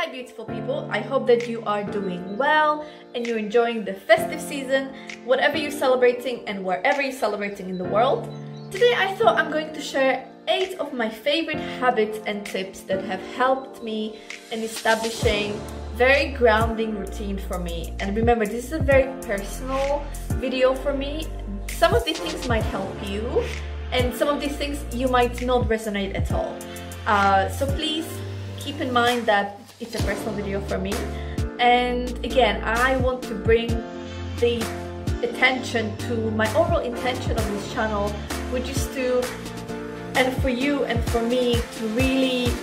Hi beautiful people, I hope that you are doing well and you're enjoying the festive season, whatever you're celebrating and wherever you're celebrating in the world. Today I thought I'm going to share 8 of my favorite habits and tips that have helped me in establishing very grounding routine for me. And remember, this is a very personal video for me. Some of these things might help you and some of these things you might not resonate at all. So please keep in mind that it's a personal video for me, and again I want to bring the attention to my overall intention of this channel, which is to, and for you and for me, to really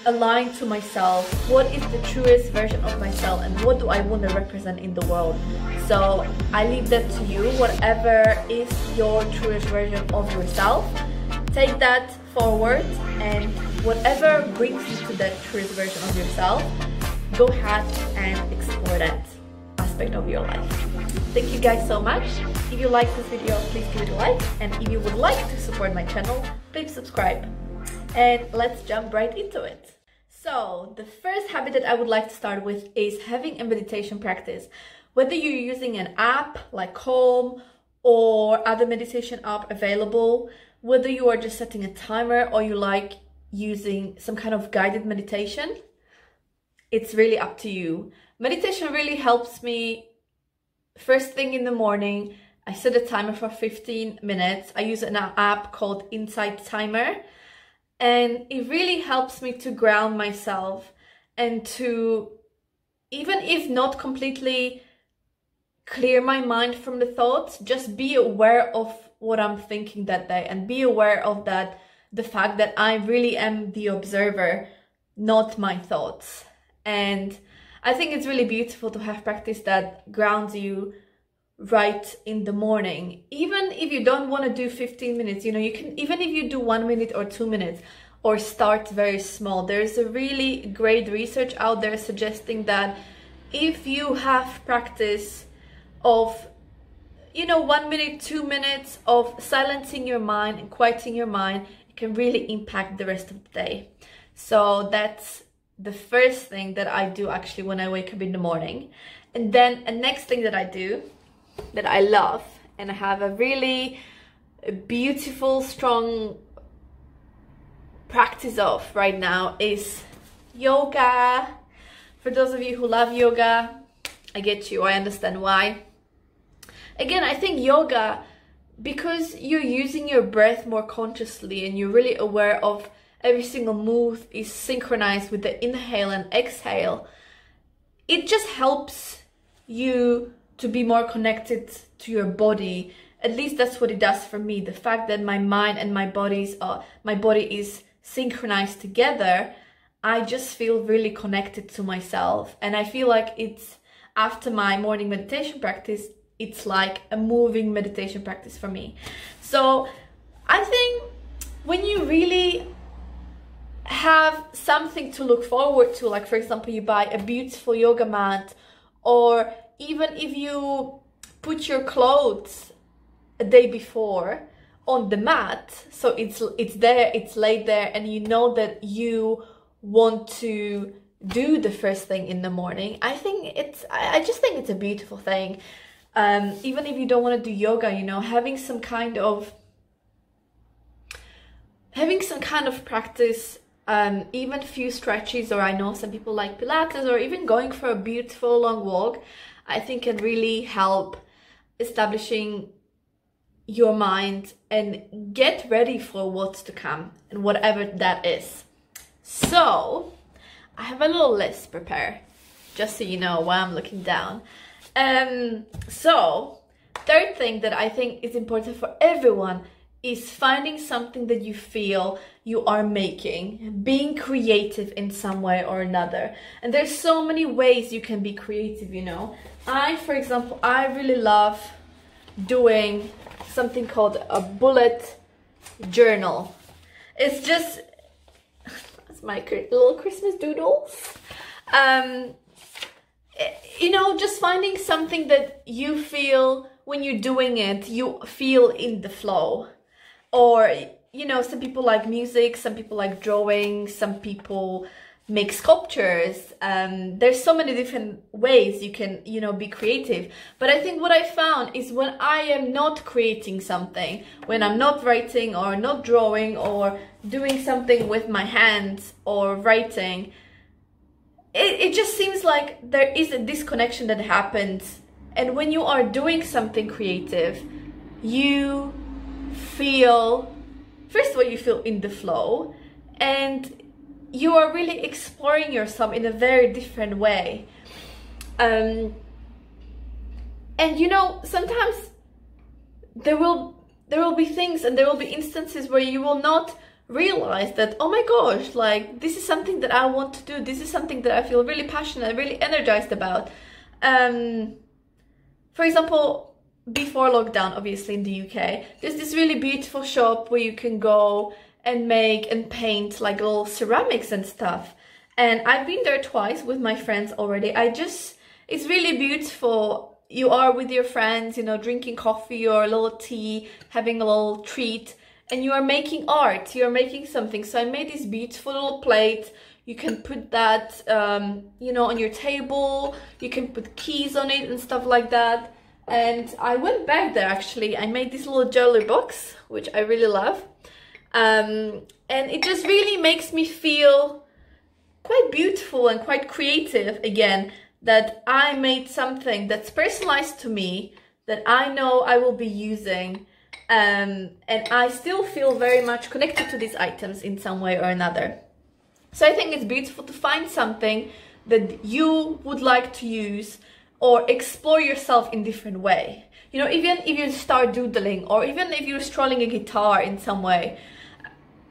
align to myself. What is the truest version of myself and what do I want to represent in the world? So I leave that to you. Whatever is your truest version of yourself, take that forward, and whatever brings you to that truest version of yourself, go ahead and explore that aspect of your life. Thank you guys so much. If you like this video, please give it a like, and if you would like to support my channel, please subscribe. And let's jump right into it. So the first habit that I would like to start with is having a meditation practice. Whether you're using an app like Calm or other meditation app available, whether you are just setting a timer or you like using some kind of guided meditation, it's really up to you. Meditation really helps me first thing in the morning. I set a timer for 15 minutes. I use an app called Insight Timer, and it really helps me to ground myself and to, even if not completely clear my mind from the thoughts, just be aware of what I'm thinking that day and be aware of that, the fact that I really am the observer, not my thoughts. And I think it's really beautiful to have practice that grounds you right in the morning. Even if you don't want to do 15 minutes, you know, you can, even if you do 1 minute or 2 minutes, or start very small. There's a really great research out there suggesting that if you have practice of, you know, 1 minute, 2 minutes of silencing your mind and quieting your mind, it can really impact the rest of the day. So that's the first thing that I do actually when I wake up in the morning. And then a next thing that I do that I love and I have a really beautiful, strong practice of right now is yoga. For those of you who love yoga, I get you, I understand why. Again, I think yoga, because you're using your breath more consciously and you're really aware of every single move is synchronized with the inhale and exhale, it just helps you to be more connected to your body. At least that's what it does for me. The fact that my mind and my body is synchronized together, I just feel really connected to myself. And I feel like it's, after my morning meditation practice, it's like a moving meditation practice for me. So I think when you really have something to look forward to, like for example, you buy a beautiful yoga mat, or even if you put your clothes a day before on the mat, so it's there, it's laid there, and you know that you want to do the first thing in the morning. I just think it's a beautiful thing. Even if you don't want to do yoga, you know, having some kind of practice, even few stretches, or I know some people like Pilates, or even going for a beautiful long walk, I think can really help establishing your mind and get ready for what's to come and whatever that is. So I have a little list prepared, just so you know why I'm looking down. So third thing that I think is important for everyone is finding something that you feel you are making, being creative in some way or another. And there's so many ways you can be creative, you know. For example, I really love doing something called a bullet journal. It's just, it's my little Christmas doodles. You know, just finding something that you feel when you're doing it, you feel in the flow. Or, you know, some people like music, some people like drawing, some people make sculptures. There's so many different ways you can, you know, be creative. But I think what I found is when I am not creating something, when I'm not writing or not drawing or doing something with my hands or writing, it just seems like there is a disconnection that happens. And when you are doing something creative, you feel, first of all, you feel in the flow, and you are really exploring yourself in a very different way. And you know, sometimes there will be things and there will be instances where you will not realize that, oh my gosh, like this is something that I want to do, this is something that I feel really passionate, really energized about. For example, before lockdown, obviously in the UK, there's this really beautiful shop where you can go and make and paint like little ceramics and stuff. And I've been there twice with my friends already. It's really beautiful. You are with your friends, you know, drinking coffee or a little tea, having a little treat, and you are making art, you're making something. So I made this beautiful little plate. You can put that, you know, on your table. You can put keys on it and stuff like that. And I went back there actually. I made this little jewelry box, which I really love. And it just really makes me feel quite beautiful and quite creative again, that I made something that's personalized to me, that I know I will be using, and I still feel very much connected to these items in some way or another. So I think it's beautiful to find something that you would like to use or explore yourself in different way. You know, even if you start doodling, or even if you're strumming a guitar in some way,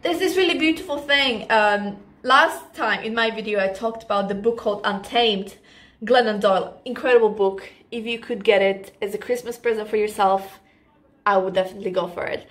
there's this really beautiful thing. Last time in my video, I talked about the book called Untamed, Glennon Doyle. Incredible book. If you could get it as a Christmas present for yourself, I would definitely go for it.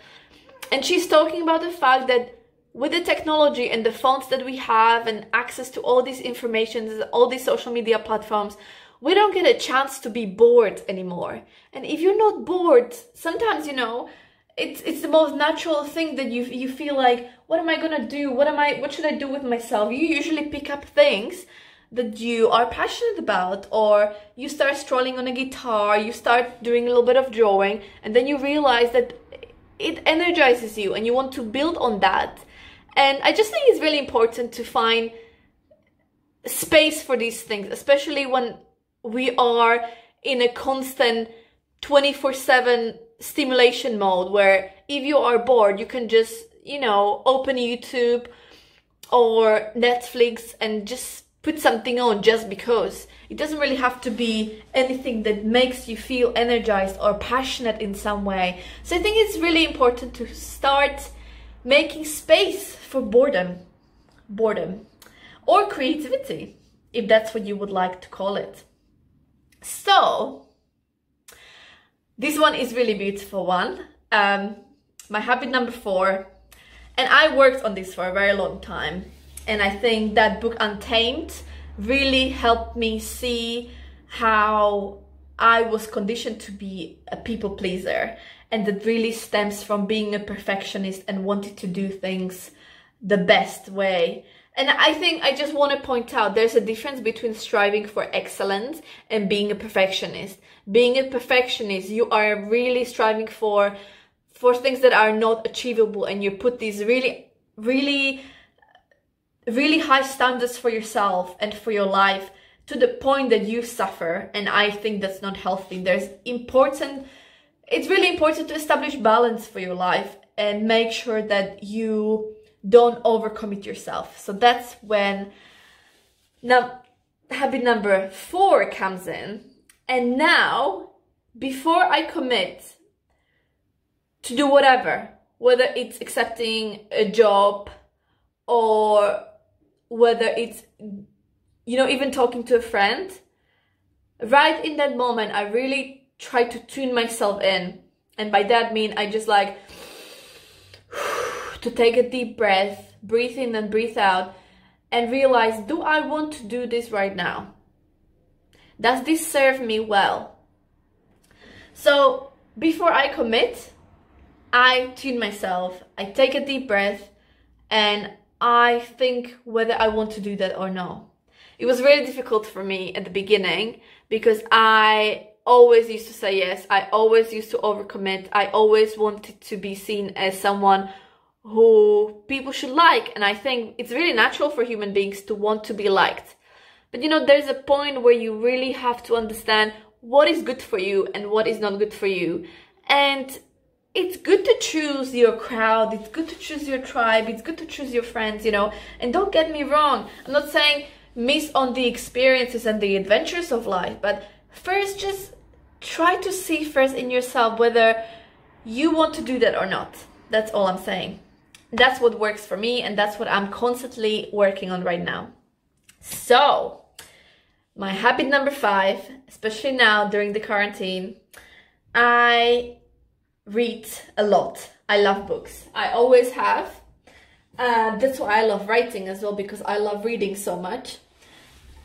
And she's talking about the fact that with the technology and the phones that we have and access to all these information, all these social media platforms, we don't get a chance to be bored anymore. And if you're not bored, sometimes, you know, it's the most natural thing that you feel like, what am I gonna do? What should I do with myself? You usually pick up things that you are passionate about, or you start strolling on a guitar, you start doing a little bit of drawing, and then you realize that it energizes you and you want to build on that. And I just think it's really important to find space for these things, especially when we are in a constant 24/7 stimulation mode, where if you are bored, you can just, you know, open YouTube or Netflix and just put something on just because. It doesn't really have to be anything that makes you feel energized or passionate in some way. So I think it's really important to start making space for boredom or creativity, if that's what you would like to call it. So this one is really beautiful one. My habit number 4, and I worked on this for a very long time, and I think that book Untamed really helped me see how I was conditioned to be a people pleaser, and that really stems from being a perfectionist and wanting to do things the best way. And I think I just want to point out there's a difference between striving for excellence and being a perfectionist. Being a perfectionist, you are really striving for things that are not achievable, and you put these really high standards for yourself and for your life to the point that you suffer. And I think that's not healthy. It's really important to establish balance for your life and make sure that you don't overcommit yourself. So that's when habit number 4 comes in. And now, before I commit to do whatever, whether it's accepting a job or whether it's, you know, even talking to a friend, right in that moment, I really try to tune myself in. And by that I mean I just like to take a deep breath, breathe in and breathe out, and realize, do I want to do this right now? Does this serve me well? So before I commit, I tune myself, I take a deep breath, and I think whether I want to do that or no. It was really difficult for me at the beginning because I always used to say yes. I always used to overcommit. I always wanted to be seen as someone who people should like. And I think it's really natural for human beings to want to be liked. But you know, there's a point where you really have to understand what is good for you and what is not good for you. And it's good to choose your crowd, it's good to choose your tribe, it's good to choose your friends, you know. And don't get me wrong, I'm not saying miss on the experiences and the adventures of life, but first just try to see first in yourself whether you want to do that or not. That's all I'm saying. That's what works for me, and that's what I'm constantly working on right now. So, my habit number 5, especially now during the quarantine, I read a lot. I love books. I always have. That's why I love writing as well, because I love reading so much.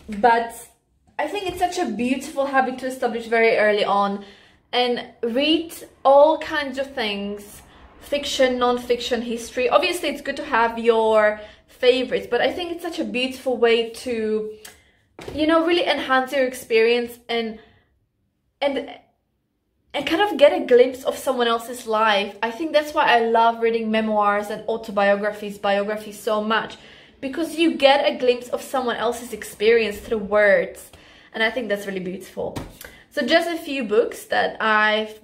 But I think it's such a beautiful habit to establish very early on, and read all kinds of things, fiction, non-fiction, history. Obviously, it's good to have your favorites, but I think it's such a beautiful way to, you know, really enhance your experience and kind of get a glimpse of someone else's life. I think that's why I love reading memoirs and autobiographies, biographies so much, because you get a glimpse of someone else's experience through words. And I think that's really beautiful. So just a few books that I've,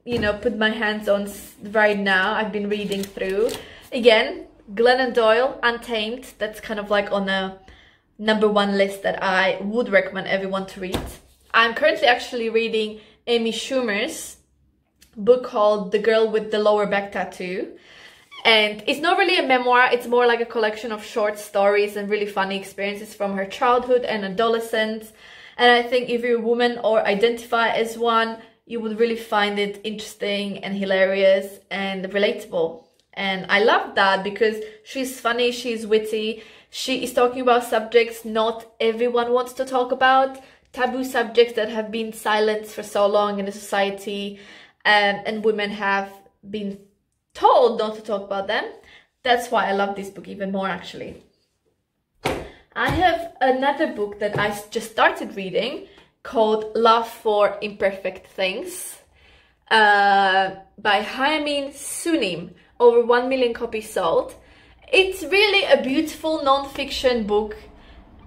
you know, put my hands on right now. I've been reading through. Again, Glennon Doyle, Untamed. That's kind of like on a #1 list that I would recommend everyone to read. I'm currently actually reading Amy Schumer's book called The Girl with the Lower Back Tattoo. And it's not really a memoir, it's more like a collection of short stories and really funny experiences from her childhood and adolescence. And I think if you're a woman or identify as one, you would really find it interesting and hilarious and relatable. And I love that because she's funny, she's witty, she is talking about subjects not everyone wants to talk about, taboo subjects that have been silenced for so long in the society, and women have been told not to talk about them. That's why I love this book even more, actually. I have another book that I just started reading called Love for Imperfect Things by Haemin Sunim. Over 1 million copies sold. It's really a beautiful non-fiction book,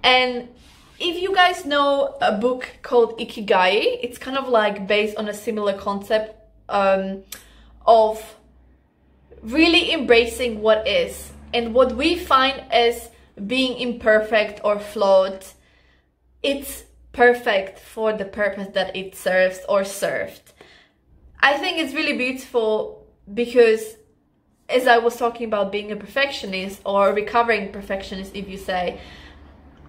and if you guys know a book called Ikigai, it's kind of like based on a similar concept of really embracing what is, and what we find as being imperfect or flawed, it's perfect for the purpose that it serves or served. I think it's really beautiful because, as I was talking about being a perfectionist or a recovering perfectionist, if you say,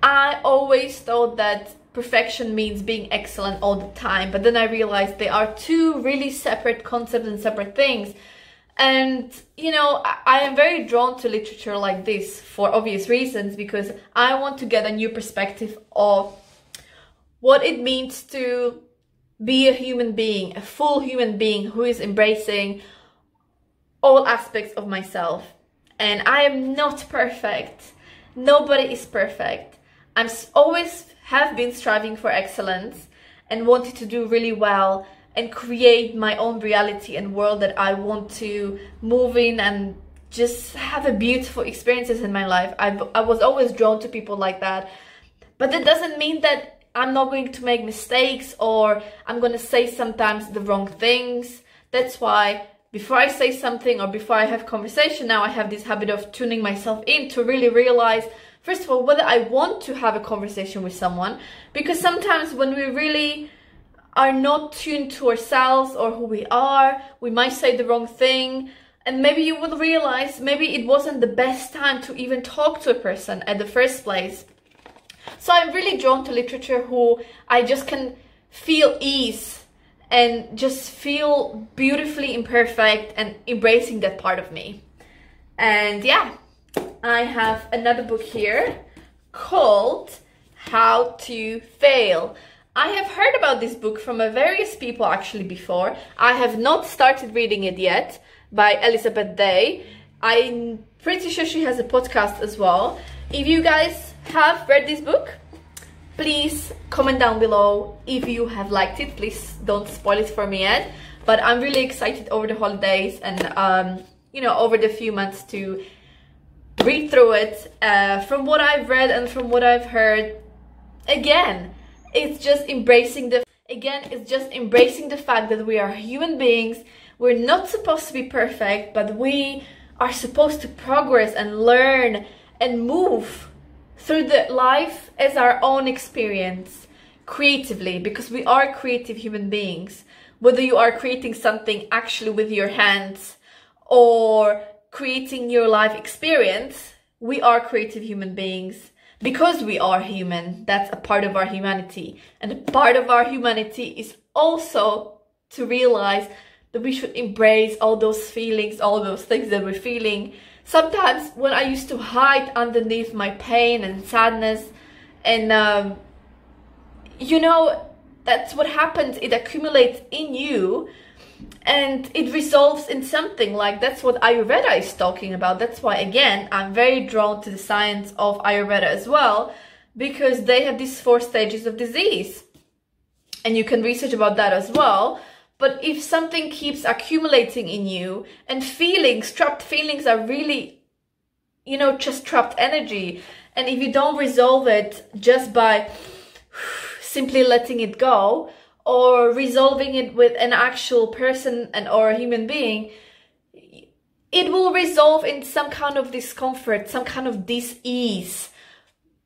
I always thought that perfection means being excellent all the time, but then I realized they are two really separate concepts and separate things. And, you know, I am very drawn to literature like this for obvious reasons, because I want to get a new perspective of what it means to be a human being, a full human being who is embracing all aspects of myself. And I am not perfect. Nobody is perfect. I'm always have been striving for excellence and wanted to do really well and create my own reality and world that I want to move in and just have a beautiful experiences in my life. I was always drawn to people like that. But that doesn't mean that I'm not going to make mistakes or I'm going to say sometimes the wrong things. That's why before I say something or before I have conversation now, I have this habit of tuning myself in to really realize, first of all, whether I want to have a conversation with someone. Because sometimes when we really are not tuned to ourselves or who we are, we might say the wrong thing, and maybe you will realize maybe it wasn't the best time to even talk to a person at the first place. So I'm really drawn to literature who I just can feel ease and just feel beautifully imperfect and embracing that part of me. And yeah, I have another book here called How to Fail. I have heard about this book from various people actually before. I have not started reading it yet, by Elizabeth Day. I'm pretty sure she has a podcast as well. If you guys have read this book, please comment down below if you have liked it. Please don't spoil it for me yet. But I'm really excited over the holidays and you know, over the few months to read through it. From what I've read and from what I've heard, again, it's just embracing the fact that we are human beings. We're not supposed to be perfect, but we are supposed to progress and learn and move through the life as our own experience creatively, because we are creative human beings. Whether you are creating something actually with your hands or creating your life experience, we are creative human beings because we are human. That's a part of our humanity. And a part of our humanity is also to realize that we should embrace all those feelings, all those things that we're feeling. Sometimes when I used to hide underneath my pain and sadness, and you know, that's what happens. It accumulates in you and it resolves in something. Like, that's what Ayurveda is talking about. That's why, again, I'm very drawn to the science of Ayurveda as well, because they have these 4 stages of disease, and you can research about that as well. But if something keeps accumulating in you, and feelings, trapped feelings are really, you know, just trapped energy, and if you don't resolve it just by simply letting it go, or resolving it with an actual person and or a human being, it will resolve in some kind of discomfort, some kind of dis-ease.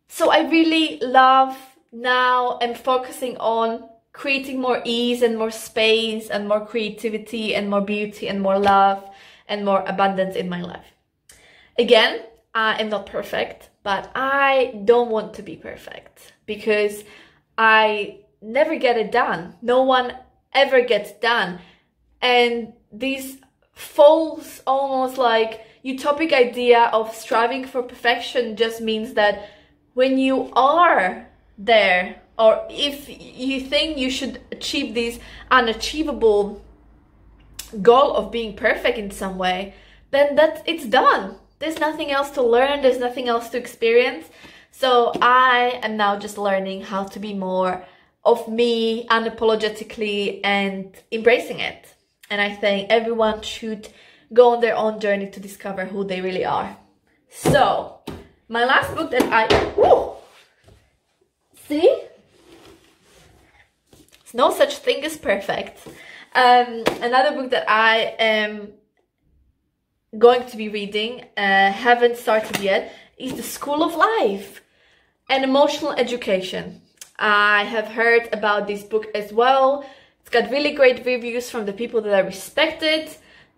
So I really love now and focusing on creating more ease and more space and more creativity and more beauty and more love and more abundance in my life. Again, I am not perfect, but I don't want to be perfect, because I never get it done. No one ever gets done. And this false, almost like utopic idea of striving for perfection just means that when you are there, or if you think you should achieve this unachievable goal of being perfect in some way, then it's done. There's nothing else to learn, there's nothing else to experience. So I am now just learning how to be more of me unapologetically and embracing it. And I think everyone should go on their own journey to discover who they really are. So, my last book that see? There's no such thing as perfect. Another book that I am going to be reading, haven't started yet, is The School of Life and Emotional Education. I have heard about this book as well. It's got really great reviews from the people that I respected.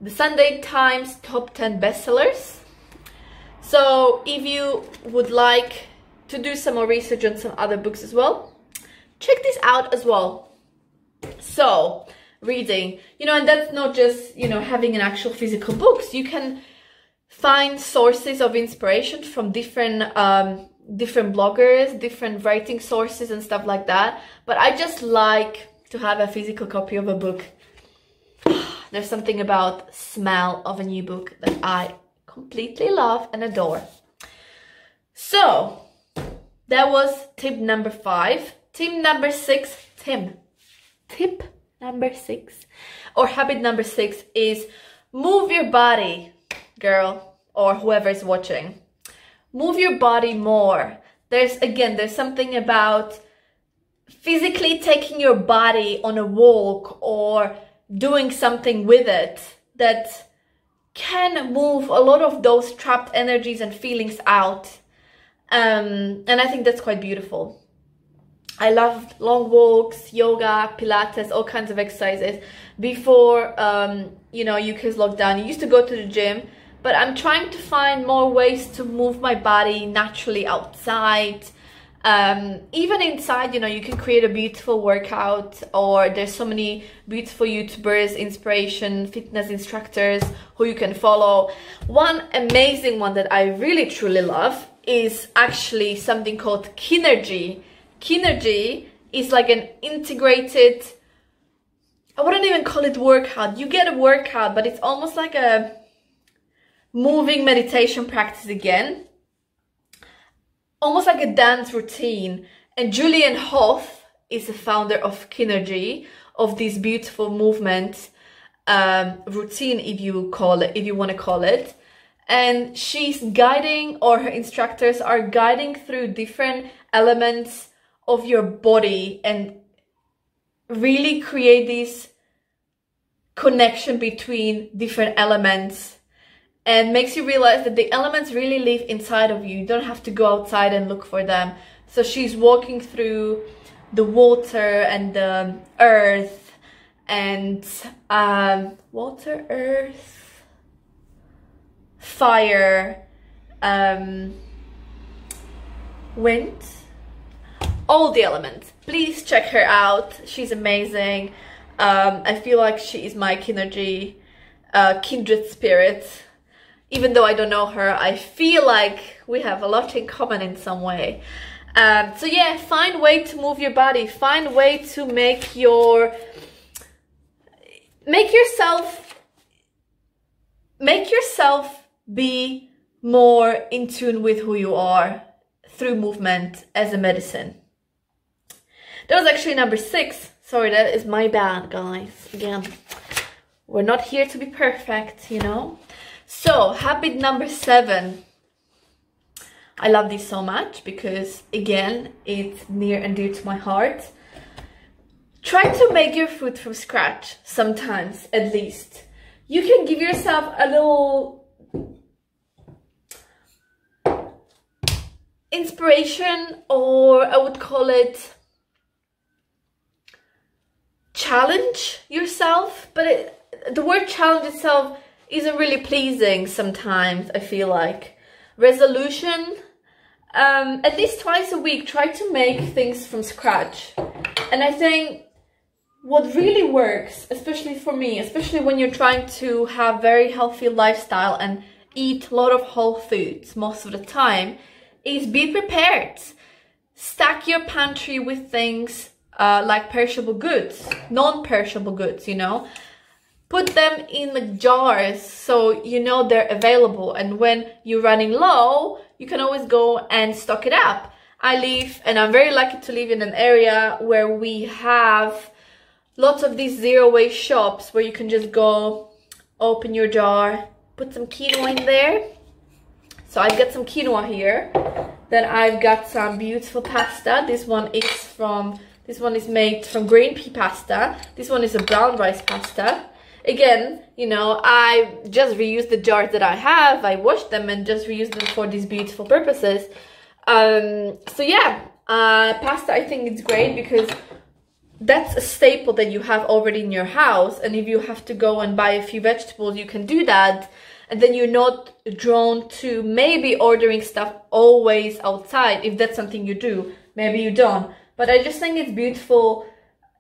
The Sunday Times top 10 bestsellers. So if you would like to do some more research on some other books as well, check this out as well. So, reading, you know, and that's not just, you know, having an actual physical books. You can find sources of inspiration from different bloggers, different writing sources and stuff like that. But I just like to have a physical copy of a book. There's something about smell of a new book that I completely love and adore. So that was tip number 5. Tip number 6 or habit number 6 is move your body, girl, or whoever is watching. Move your body more. There's something about physically taking your body on a walk or doing something with it that can move a lot of those trapped energies and feelings out. And I think that's quite beautiful. I love long walks, yoga, Pilates, all kinds of exercises. Before, you know, UK's lockdown, I used to go to the gym, but I'm trying to find more ways to move my body naturally outside. Even inside, you know, you can create a beautiful workout, or there's so many beautiful YouTubers, inspiration, fitness instructors who you can follow. One amazing one that I really truly love is actually something called Kinergy. Kinergy is like an integrated, I wouldn't even call it workout. You get a workout, but it's almost like a moving meditation practice again, almost like a dance routine. And Julian Hoff is the founder of Kinergy, of this beautiful movement routine, if you want to call it. And she's guiding, or her instructors are guiding through different elements of your body and really create this connection between different elements, and makes you realize that the elements really live inside of you. You don't have to go outside and look for them. So she's walking through the water and the earth, and water, earth, fire, wind, all the elements. Please check her out. She's amazing. I feel like she is my Kinergy kindred spirit. Even though I don't know her, I feel like we have a lot in common in some way. So yeah, find a way to move your body. Find a way to make yourself be more in tune with who you are through movement as a medicine. That was actually number 6. Sorry, that is my bad, guys. Again, we're not here to be perfect, you know. So, habit number 7. I love this so much because, again, it's near and dear to my heart. Try to make your food from scratch, sometimes, at least. You can give yourself a little inspiration, or I would call it challenge yourself, but the word challenge itself isn't really pleasing sometimes, I feel like. Resolution, at least twice a week, try to make things from scratch. And I think what really works, especially for me, especially when you're trying to have very healthy lifestyle and eat a lot of whole foods most of the time, is be prepared. Stack your pantry with things like perishable goods, non-perishable goods, you know. Put them in the jars so you know they're available, and when you're running low, you can always go and stock it up. I live, and I'm very lucky to live in an area where we have lots of these zero-waste shops where you can just go, open your jar, put some quinoa in there. So I've got some quinoa here. Then I've got some beautiful pasta. This one is made from green pea pasta. This one is a brown rice pasta. Again, you know, I just reused the jars that I have. I washed them and just reused them for these beautiful purposes. So yeah, pasta, I think it's great because that's a staple that you have already in your house. And if you have to go and buy a few vegetables, you can do that. And then you're not drawn to maybe ordering stuff always outside. If that's something you do, maybe you don't. But I just think it's beautiful.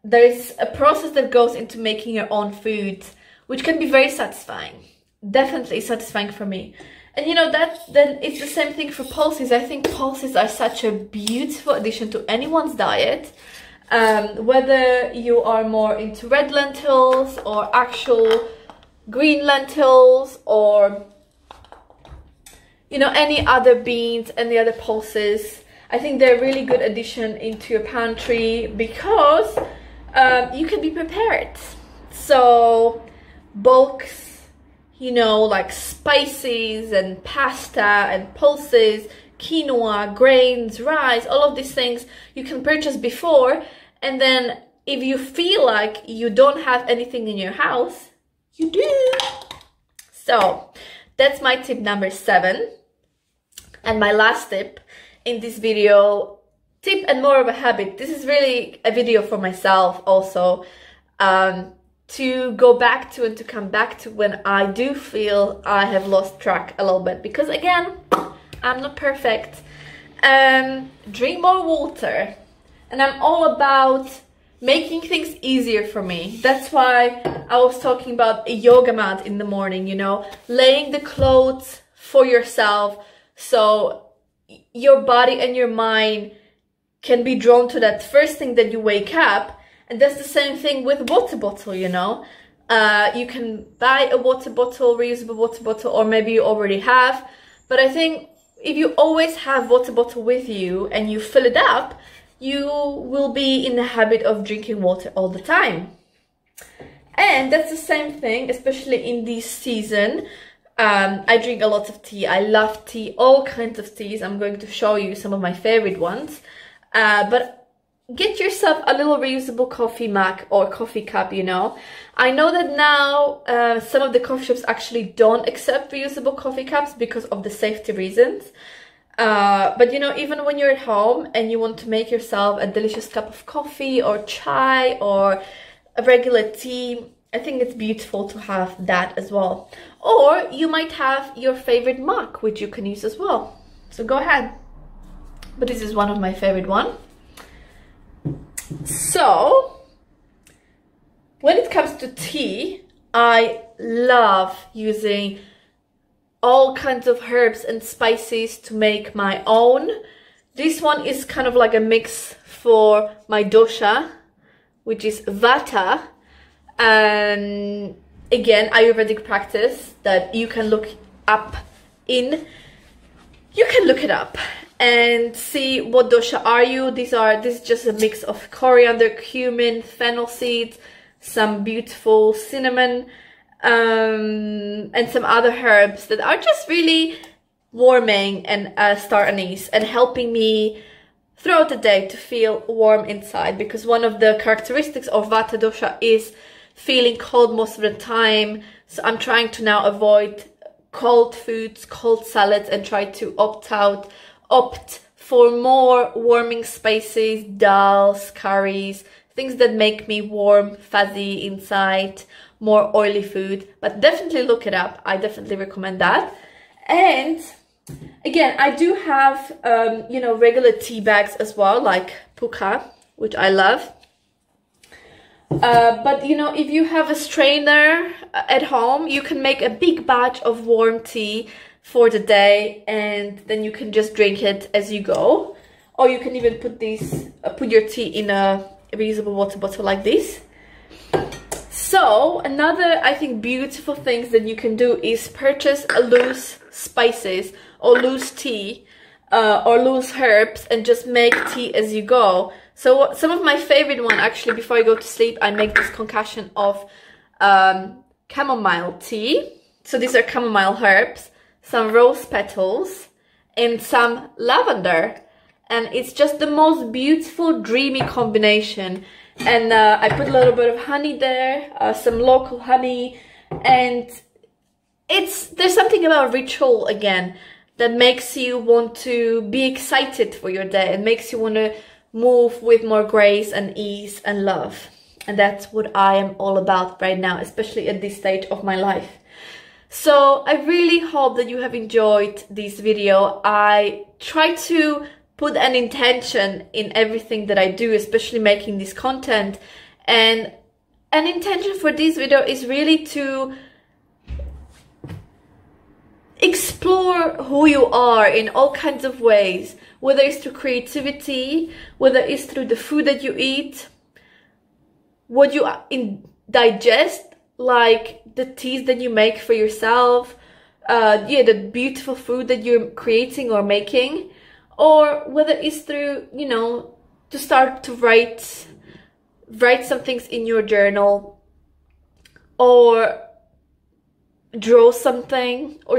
There's a process that goes into making your own food, which can be very satisfying. Definitely satisfying for me. And you know, then it's the same thing for pulses. I think pulses are such a beautiful addition to anyone's diet. Whether you are more into red lentils or actual green lentils, or you know, any other beans, any other pulses, I think they're a really good addition into your pantry because you can be prepared. So bulks, you know, like spices and pasta and pulses, quinoa, grains, rice, all of these things you can purchase before. And then if you feel like you don't have anything in your house, you do. So that's my tip number 7. And my last tip in this video, tip and more of a habit. This is really a video for myself also, to go back to and to come back to when I do feel I have lost track a little bit. Because again, I'm not perfect. Drink more water. And I'm all about making things easier for me. That's why I was talking about a yoga mat in the morning, you know, laying the clothes for yourself so your body and your mind can be drawn to that first thing that you wake up. And that's the same thing with water bottle, you know. You can buy a water bottle, reusable water bottle, or maybe you already have. But I think if you always have water bottle with you and you fill it up, you will be in the habit of drinking water all the time. And that's the same thing, especially in this season. I drink a lot of tea. I love tea, all kinds of teas. I'm going to show you some of my favorite ones. But get yourself a little reusable coffee mug or coffee cup, you know. I know that now some of the coffee shops actually don't accept reusable coffee cups because of the safety reasons. But you know, even when you're at home and you want to make yourself a delicious cup of coffee or chai or a regular tea, I think it's beautiful to have that as well. Or you might have your favorite mug, which you can use as well. So go ahead. But this is one of my favorite ones. So, when it comes to tea, I love using all kinds of herbs and spices to make my own. This one is kind of like a mix for my dosha, which is Vata. And again, Ayurvedic practice that you can look up in. You can look it up and see what dosha are you. This is just a mix of coriander, cumin, fennel seeds, some beautiful cinnamon, and some other herbs that are just really warming and start anise and helping me throughout the day to feel warm inside, because one of the characteristics of Vata dosha is feeling cold most of the time. So I'm trying to now avoid cold foods, cold salads, and try to opt for more warming spices, dals, curries, things that make me warm, fuzzy inside, more oily food. But definitely look it up. I definitely recommend that. And again, I do have you know, regular tea bags as well, like puka, which I love. But you know, if you have a strainer at home, you can make a big batch of warm tea for the day, and then you can just drink it as you go. Or you can even put your tea in a reusable water bottle like this. So another, I think, beautiful things that you can do is purchase a loose spices or loose tea or loose herbs and just make tea as you go. So some of my favorite one, actually, before I go to sleep, I make this concoction of chamomile tea. So these are chamomile herbs, some rose petals, and some lavender. And it's just the most beautiful, dreamy combination. And I put a little bit of honey there, some local honey. And there's something about ritual, again, that makes you want to be excited for your day and makes you want to move with more grace and ease and love. And that's what I am all about right now, especially at this stage of my life. So I really hope that you have enjoyed this video. I try to put an intention in everything that I do, especially making this content. And an intention for this video is really to explore who you are in all kinds of ways, whether it's through creativity, whether it's through the food that you eat, what you digest, like the teas that you make for yourself, yeah, the beautiful food that you're creating or making, or whether it's through, you know, to start to write some things in your journal, or draw something, or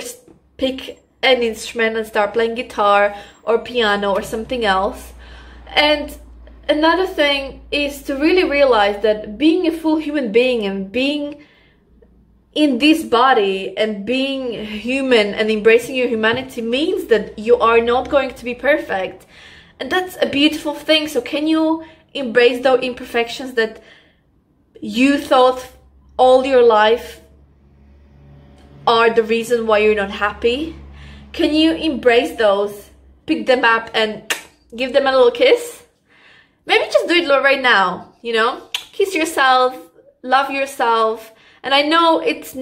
pick an instrument and start playing guitar or piano or something else. And another thing is to really realize that being a full human being and being in this body and being human and embracing your humanity means that you are not going to be perfect. And that's a beautiful thing. So can you embrace those imperfections that you thought all your life are the reason why you're not happy? Can you embrace those, pick them up and give them a little kiss? Maybe just do it right now, you know? Kiss yourself, love yourself. And I know it's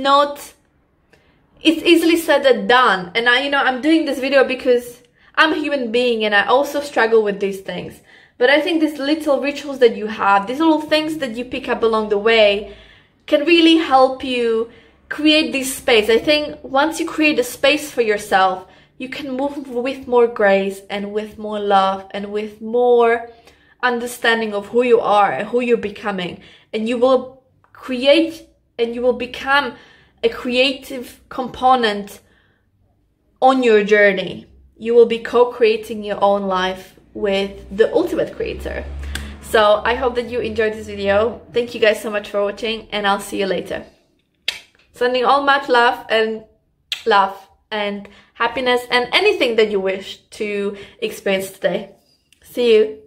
easily said than done. And I'm doing this video because I'm a human being and I also struggle with these things. But I think these little rituals that you have, these little things that you pick up along the way, can really help you create this space. I think once you create a space for yourself, you can move with more grace and with more love and with more understanding of who you are and who you're becoming. And you will create and you will become a creative component on your journey. You will be co-creating your own life with the ultimate creator. So I hope that you enjoyed this video. Thank you guys so much for watching, and I'll see you later. Sending all much love and happiness and anything that you wish to experience today. See you.